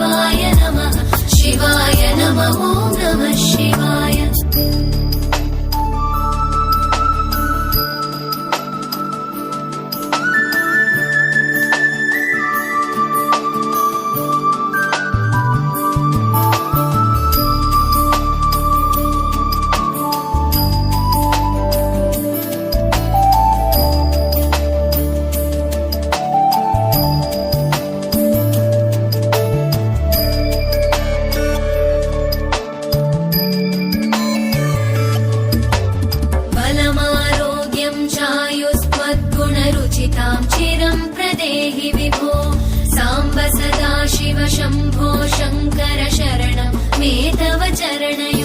शिवाय नमः शिवाय नमः ॐ नमः शिवाय। चिरं प्रदेहि विभो साम्ब सदा शिव शम्भो शङ्कर शरणं मे तव चरणयो।